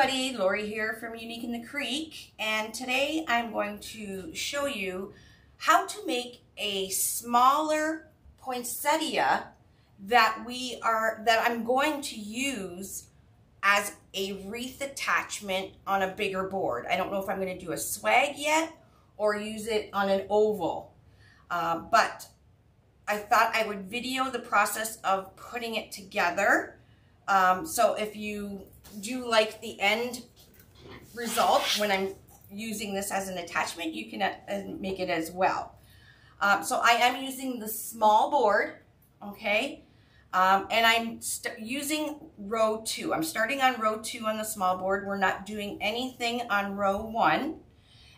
everybody, Laurie here from Unique in the Creek, and today I'm going to show you how to make a smaller poinsettia that I'm going to use as a wreath attachment on a bigger board. I don't know if I'm going to do a swag yet or use it on an oval, but I thought I would video the process of putting it together. So if you do like the end result when I'm using this as an attachment, you can make it as well. So I am using the small board, okay, and I'm using row 2. I'm starting on row 2 on the small board. We're not doing anything on row 1,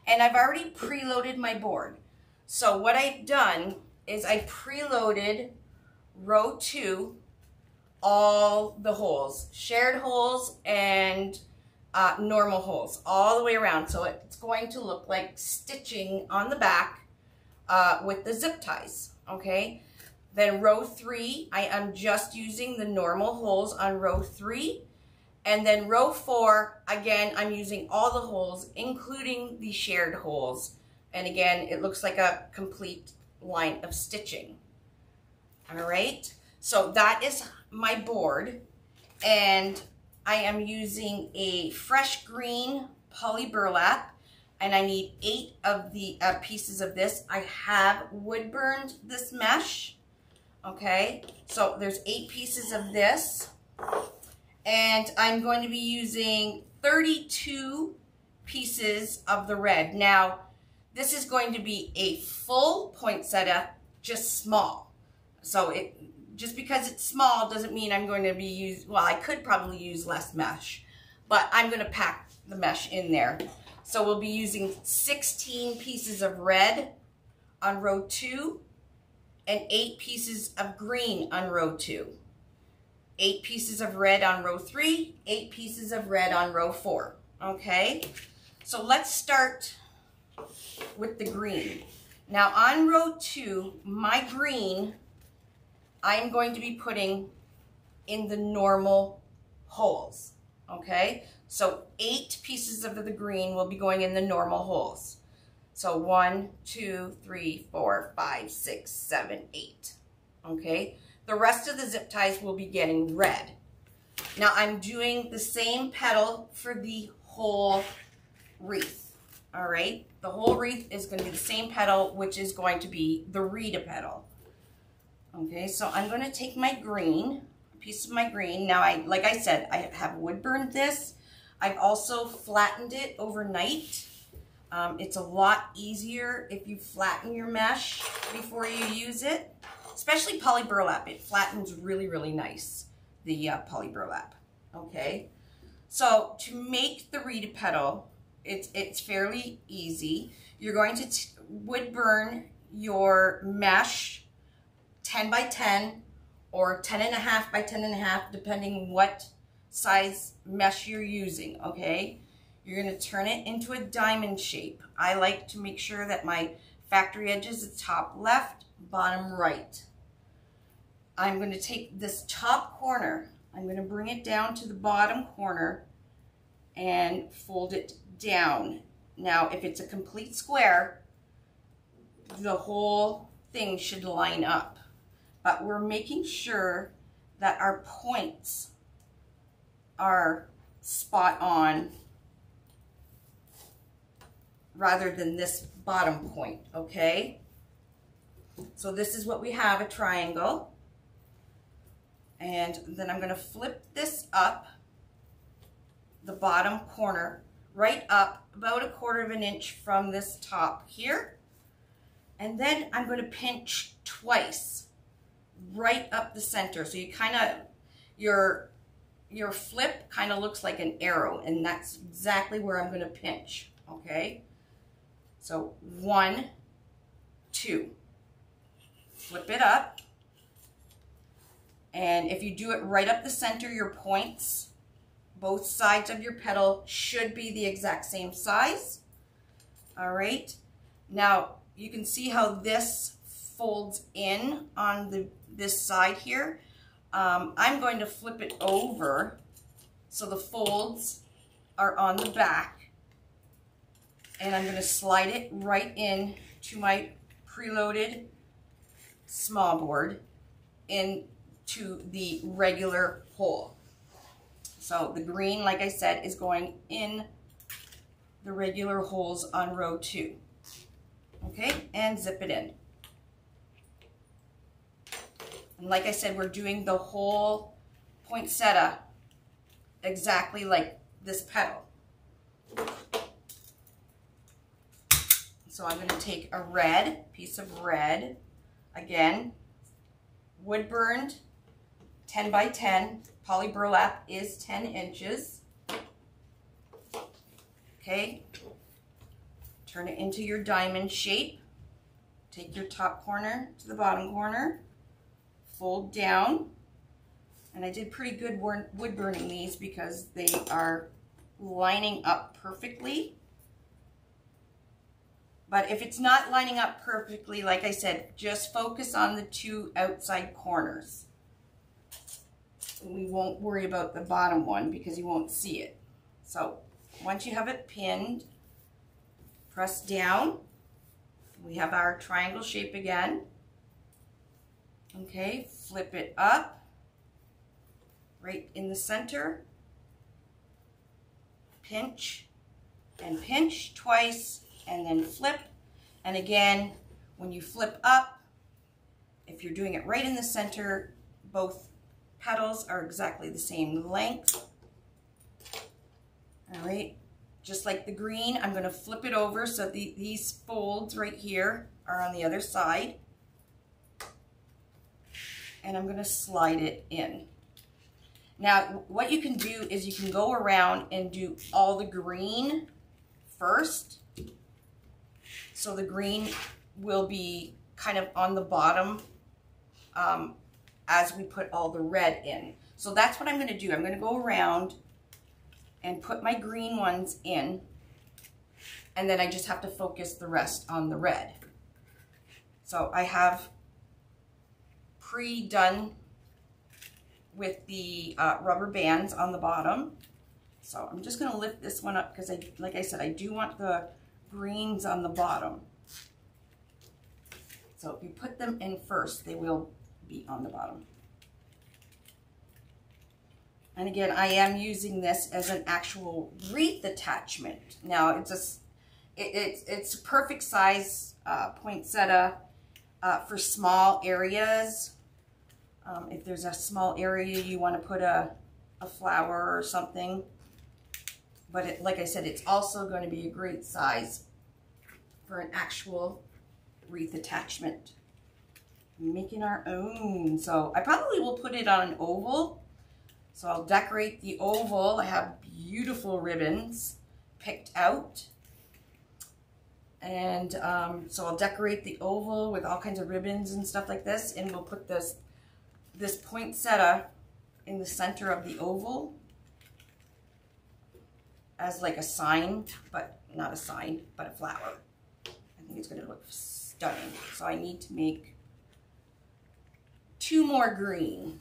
and I've already preloaded my board. So what I've done is I preloaded row 2, all the holes, shared holes and normal holes, all the way around. So it's going to look like stitching on the back with the zip ties, okay? Then row 3, I am just using the normal holes on row 3. And then row 4, again, I'm using all the holes, including the shared holes. And again, it looks like a complete line of stitching. All right, so that is my board, and I am using a fresh green poly burlap, and I need 8 of the pieces of this. I have wood burned this mesh, okay, so there's 8 pieces of this, and I'm going to be using 32 pieces of the red. Now, this is going to be a full poinsettia, just small. So just because it's small doesn't mean I'm going to be well, I could probably use less mesh, but I'm going to pack the mesh in there. So we'll be using 16 pieces of red on row 2 and 8 pieces of green on row 2. 8 pieces of red on row 3, 8 pieces of red on row 4. Okay, so let's start with the green. Now on row 2, my green, I am going to be putting in the normal holes, okay? So 8 pieces of the green will be going in the normal holes. So 1, 2, 3, 4, 5, 6, 7, 8, okay? The rest of the zip ties will be getting red. Now I'm doing the same petal for the whole wreath, all right? The whole wreath is going to be the same petal, which is going to be the RITA petal. Okay, so I'm going to take my green, a piece of my green. Now, like I said, I have wood burned this. I've also flattened it overnight. It's a lot easier if you flatten your mesh before you use it, especially poly burlap. It flattens really, really nice, the poly burlap. Okay, so to make the RITA petal, it's fairly easy. You're going to wood burn your mesh 10 by 10 or 10.5 by 10.5, depending what size mesh you're using, okay? You're going to turn it into a diamond shape. I like to make sure that my factory edge is the top left, bottom right. I'm going to take this top corner, I'm going to bring it down to the bottom corner and fold it down. Now, if it's a complete square, the whole thing should line up. But we're making sure that our points are spot on rather than this bottom point, okay? So this is what we have, a triangle. And then I'm going to flip this up, the bottom corner, right up about 1/4 inch from this top here. And then I'm going to pinch twice right up the center. So you kind of, your flip kind of looks like an arrow, and that's exactly where I'm going to pinch, okay? So 1, 2, flip it up, and if you do it right up the center, your points, both sides of your petal should be the exact same size. All right, now you can see how this folds in on this side here. I'm going to flip it over so the folds are on the back, and I'm going to slide it right in to my preloaded small board into the regular hole. So the green, like I said, is going in the regular holes on row 2. Okay, and zip it in. And like I said, we're doing the whole poinsettia exactly like this petal. So I'm going to take a piece of red, again, wood burned, 10 by 10, poly burlap is 10 inches. Okay, turn it into your diamond shape. Take your top corner to the bottom corner, fold down, and I did pretty good wood burning these because they are lining up perfectly. But if it's not lining up perfectly, like I said, just focus on the 2 outside corners. We won't worry about the bottom one because you won't see it. So once you have it pinned, press down. We have our triangle shape again. Okay, flip it up, right in the center. Pinch and pinch twice, and then flip. And again, when you flip up, if you're doing it right in the center, both petals are exactly the same length. All right, just like the green, I'm going to flip it over so these folds right here are on the other side. And I'm going to slide it in. Now, what you can do is you can go around and do all the green first. So the green will be kind of on the bottom as we put all the red in. So that's what I'm going to do. I'm going to go around and put my green ones in, and then I just have to focus the rest on the red. So I have pre-done with the rubber bands on the bottom. So I'm just going to lift this one up because, like I said, I do want the greens on the bottom. So if you put them in first, they will be on the bottom. And again, I am using this as an actual wreath attachment. Now it's a perfect size poinsettia for small areas. If there's a small area you want to put a flower or something. But like I said, it's also going to be a great size for an actual wreath attachment. Making our own. So I probably will put it on an oval. So I'll decorate the oval. I have beautiful ribbons picked out. And so I'll decorate the oval with all kinds of ribbons and stuff like this. And we'll put this poinsettia in the center of the oval as like a sign, but not a sign, but a flower. I think it's going to look stunning. So I need to make 2 more green.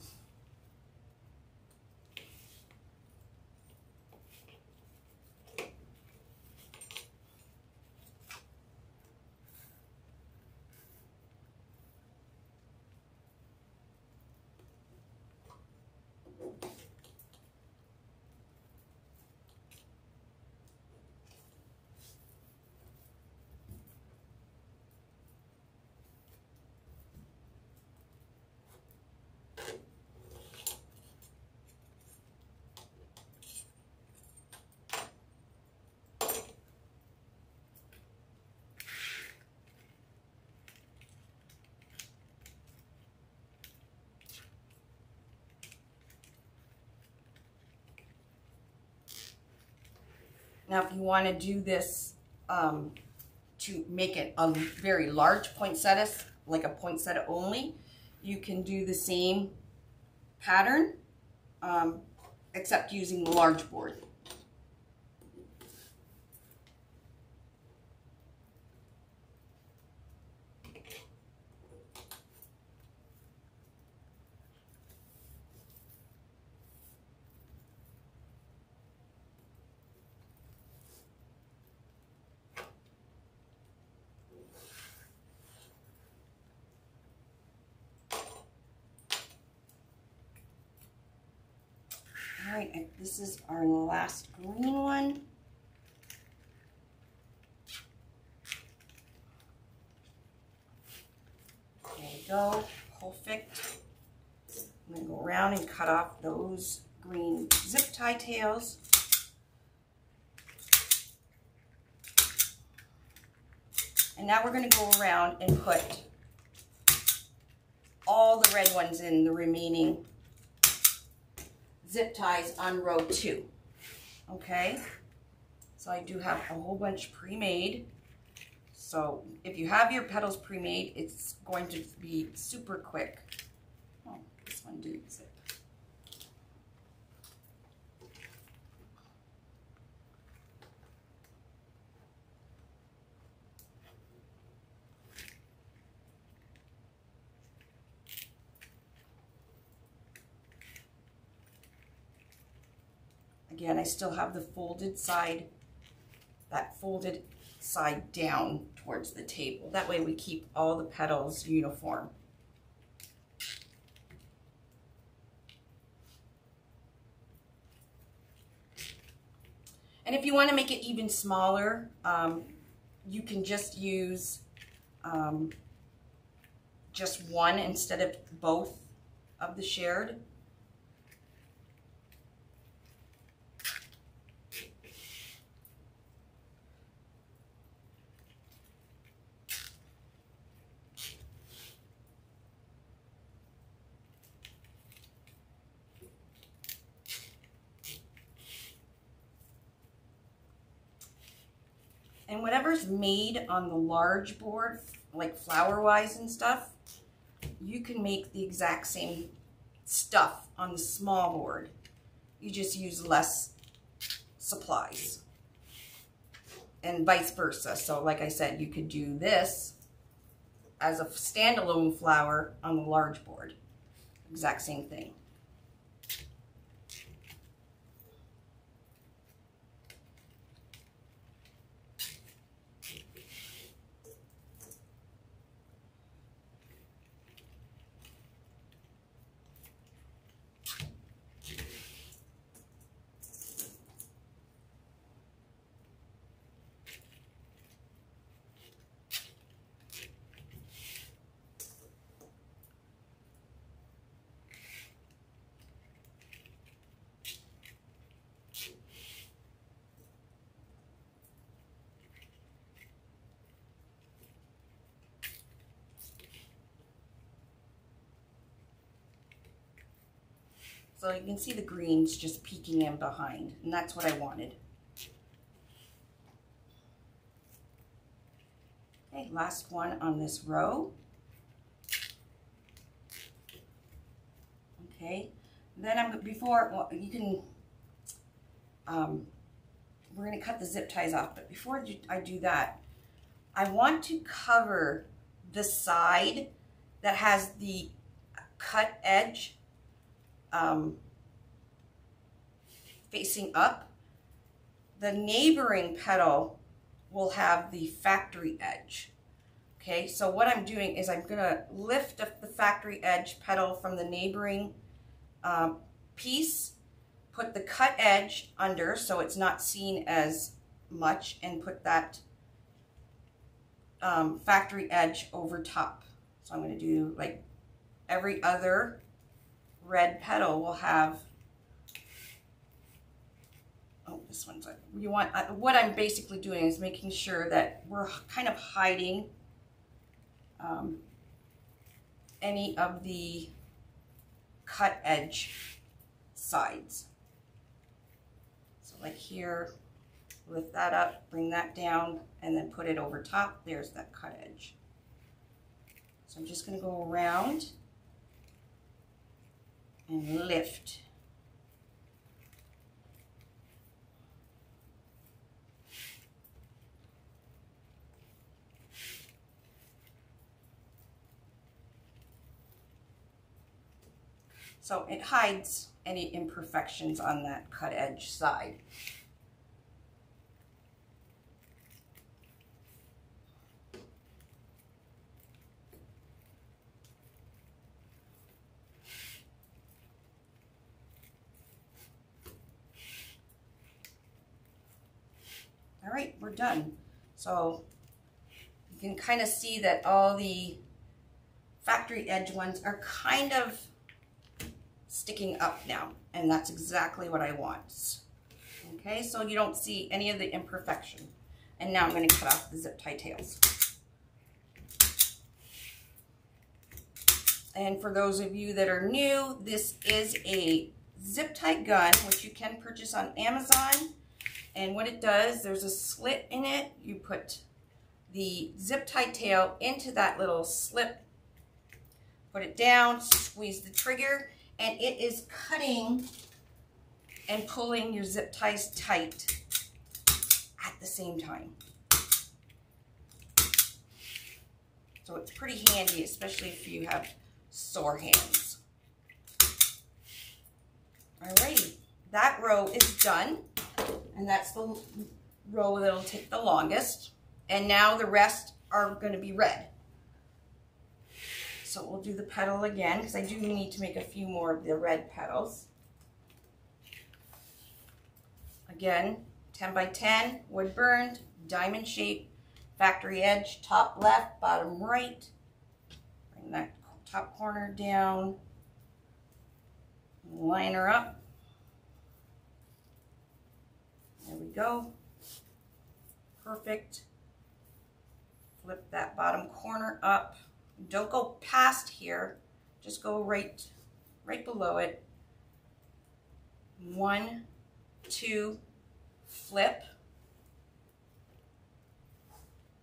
Now, if you want to do this to make it a very large poinsettia, like a poinsettia only, you can do the same pattern, except using the large board. right, this is our last green one. There we go, perfect. I'm going to go around and cut off those green zip tie tails. And now we're going to go around and put all the red ones in the remaining zip ties on row 2. Okay, so I do have a whole bunch pre-made. So if you have your petals pre-made, it's going to be super quick. Oh, this one didn't zip. Again, I still have the folded side, that folded side down towards the table. That way we keep all the petals uniform. And if you want to make it even smaller, you can just use just one instead of both of the shared. And whatever's made on the large board, like flower-wise and stuff, you can make the exact same stuff on the small board. You just use less supplies. And vice versa. So like I said, you could do this as a standalone flower on the large board. Exact same thing. So you can see the greens just peeking in behind, and that's what I wanted. Okay, last one on this row. Okay, then well, you can, we're gonna cut the zip ties off, but before I do that, I want to cover the side that has the cut edge facing up. The neighboring petal will have the factory edge. Okay, so what I'm doing is I'm gonna lift up the factory edge petal from the neighboring piece, put the cut edge under so it's not seen as much, and put that factory edge over top. So I'm gonna do like every other red petal will have, oh, this one's, you want, what I'm basically doing is making sure that we're kind of hiding any of the cut edge sides. So like here, lift that up, bring that down, and then put it over top. There's that cut edge. So I'm just gonna go around and lift. So it hides any imperfections on that cut edge side. right, we're done. So you can kind of see that all the factory edge ones are kind of sticking up now, and that's exactly what I want. Okay, so you don't see any of the imperfection. And now I'm going to cut off the zip tie tails. And for those of you that are new, this is a zip tie gun, which you can purchase on Amazon. And what it does, there's a slit in it. You put the zip tie tail into that little slit, put it down, squeeze the trigger, and it is cutting and pulling your zip ties tight at the same time. So it's pretty handy, especially if you have sore hands. Alrighty, that row is done, and that's the row that'll take the longest. And now the rest are going to be red. So we'll do the petal again, because I do need to make a few more of the red petals. Again, 10 by 10, wood burned, diamond shape, factory edge, top left, bottom right. Bring that top corner down, line her up. There we go. Perfect. Flip that bottom corner up. Don't go past here, just go right below it. 1, 2, flip.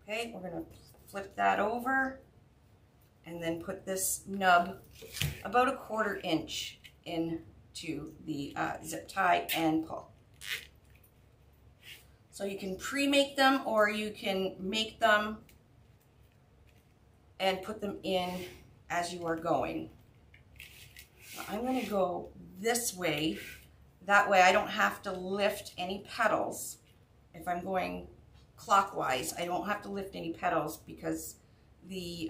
Okay, we're going to flip that over and then put this nub about a 1/4 inch into the zip tie and pull. So you can pre-make them, or you can make them and put them in as you are going. Now I'm going to go this way. That way I don't have to lift any petals. If I'm going clockwise, I don't have to lift any petals because the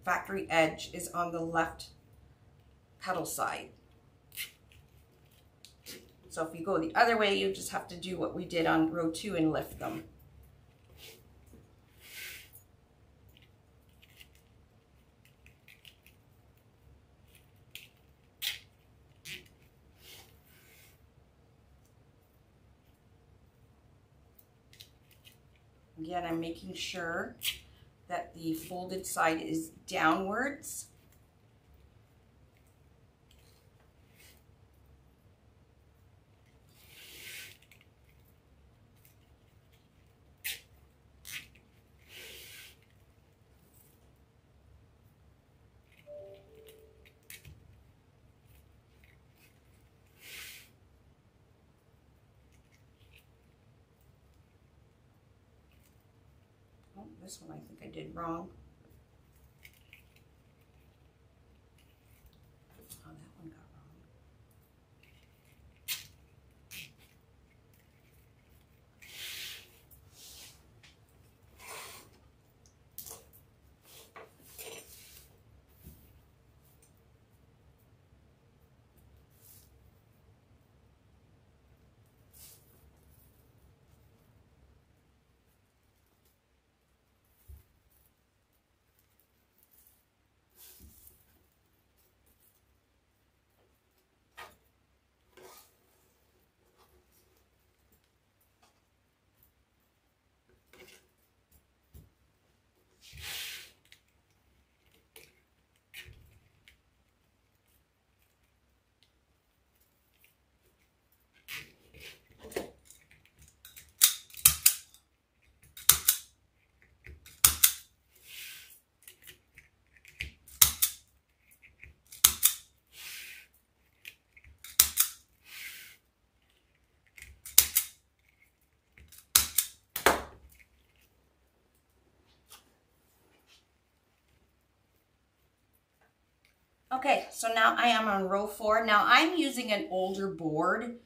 factory edge is on the left petal side. So if you go the other way, you just have to do what we did on row 2 and lift them. Again, I'm making sure that the folded side is downwards. This one I think I did wrong. Oh, that one got wrong. Okay, so now I am on row 4. Now I'm using an older board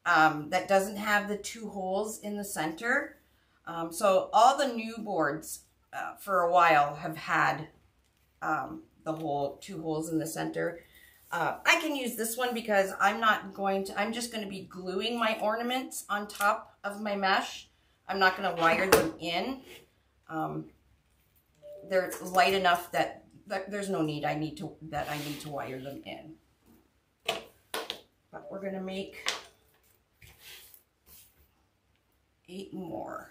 that doesn't have the 2 holes in the center. So all the new boards for a while have had the 2 holes in the center. I can use this one because I'm just going to be gluing my ornaments on top of my mesh. I'm not going to wire them in. They're light enough that there's no need I need to wire them in. But we're going to make 8 more.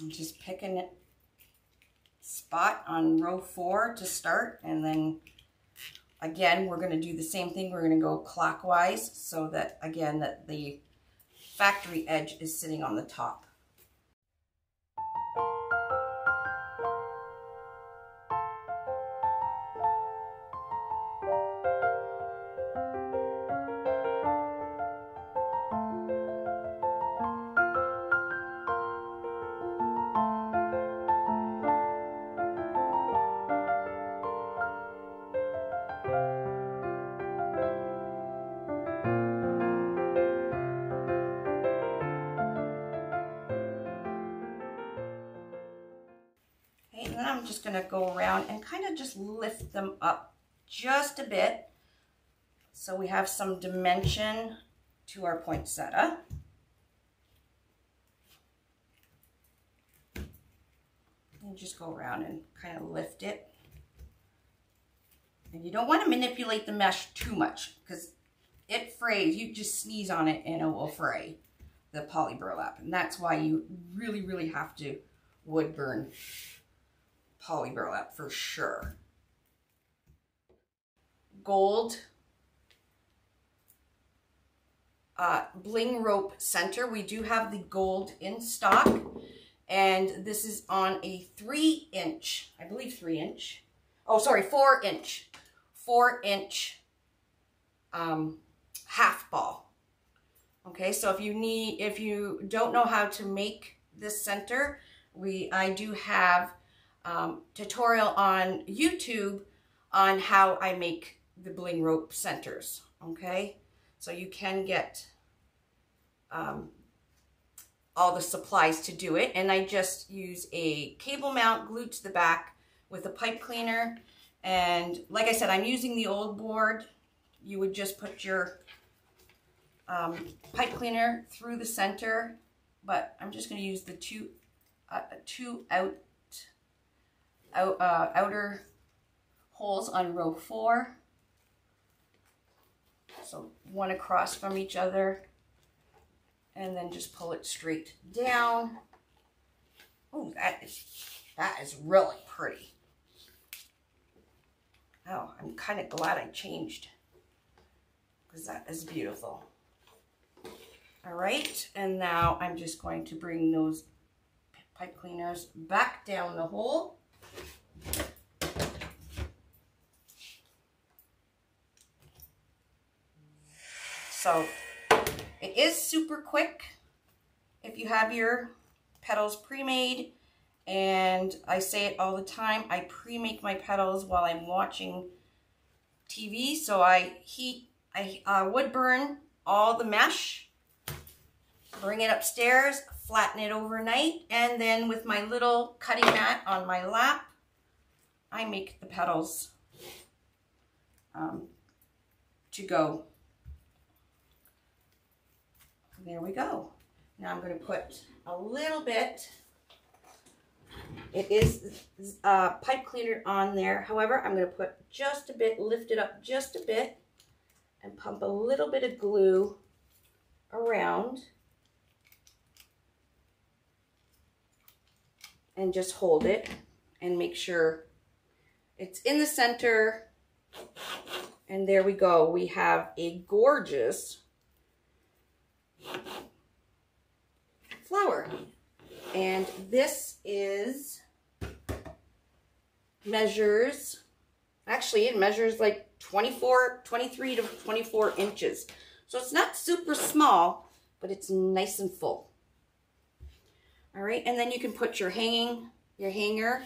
I'm just picking a spot on row 4 to start, and then again we're going to do the same thing. We're going to go clockwise so that again that the factory edge is sitting on the top. And then I'm just going to go around and kind of just lift them up just a bit so we have some dimension to our poinsettia. And just go around and kind of lift it. And you don't want to manipulate the mesh too much because it frays. You just sneeze on it and it will fray, the poly burlap. And that's why you really have to wood burn poly burlap for sure. Gold bling rope center. We do have the gold in stock, and this is on a 3-inch, I believe 3-inch. Oh, sorry, 4-inch. 4-inch half ball. Okay, so if you don't know how to make this center, I do have tutorial on YouTube on how I make the bling rope centers. Okay, so you can get all the supplies to do it, and I just use a cable mount glued to the back with a pipe cleaner. And like I said, I'm using the old board. You would just put your pipe cleaner through the center, but I'm just going to use the two outer holes on row 4. So one across from each other, and then just pull it straight down. Oh, that is really pretty. Oh, I'm kind of glad I changed because that is beautiful. All right, and now I'm just going to bring those pipe cleaners back down the hole. So it is super quick if you have your petals pre-made, and I say it all the time, I pre-make my petals while I'm watching TV. So I wood burn all the mesh, bring it upstairs, flatten it overnight, and then with my little cutting mat on my lap, I make the petals to go. There we go. Now I'm going to put a little bit, it is pipe cleaner on there. However, I'm going to put just a bit, lift it up just a bit, and pump a little bit of glue around. And just hold it and make sure it's in the center. And there we go. We have a gorgeous flower. And this is it measures like 23 to 24 inches. So it's not super small, but it's nice and full. All right, and then you can put your hanger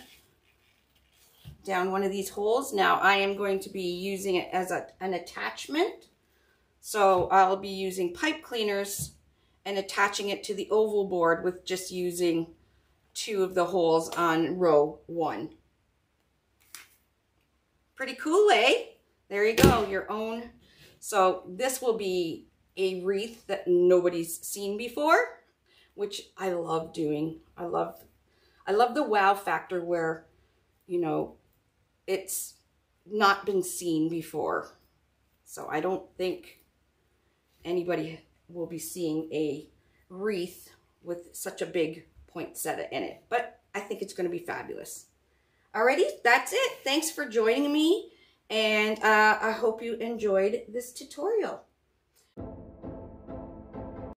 down one of these holes. Now I am going to be using it as an attachment. So I'll be using pipe cleaners and attaching it to the oval board with just using 2 of the holes on row 1. Pretty cool, eh? There you go, your own. So this will be a wreath that nobody's seen before, which I love doing. I love the wow factor where, you know, it's not been seen before. So I don't think anybody will be seeing a wreath with such a big poinsettia in it, but I think it's going to be fabulous. Alrighty, that's it. Thanks for joining me, and I hope you enjoyed this tutorial.